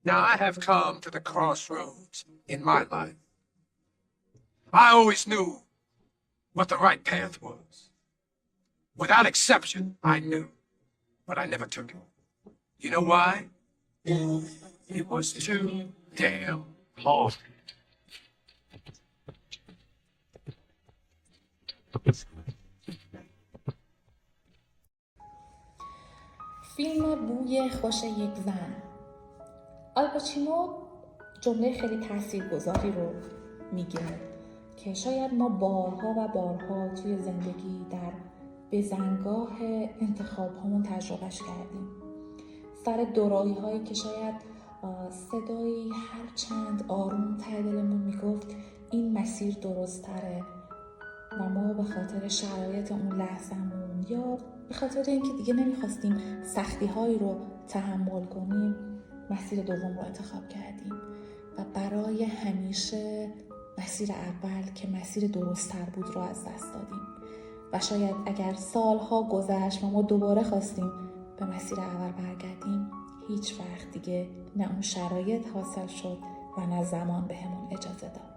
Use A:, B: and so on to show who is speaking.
A: Now, I have come to the crossroads in my life. I always knew what the right path was. Without exception, I knew, but I never took it. You know why? It was too damn hard.
B: فیلم بوی خوش یک زن. آلپاچینو جمله خیلی تاثیرگذاری رو میگه که شاید ما بارها و بارها توی زندگی در بزنگاه انتخاب همون تجربهش کردیم. سر دورایی هایی که شاید صدایی هر چند آروم ته دلمون میگفت این مسیر درست تره و ما به خاطر شرایط اون لحظمون یا به خاطر اینکه دیگه نمیخواستیم سختی هایی رو تحمل کنیم مسیر دوم رو انتخاب کردیم و برای همیشه مسیر اول که مسیر درست تر بود رو از دست دادیم و شاید اگر سالها گذشت و ما دوباره خواستیم به مسیر اول برگردیم هیچ وقت دیگه نه اون شرایط حاصل شد و نه زمان بهمون اجازه داد.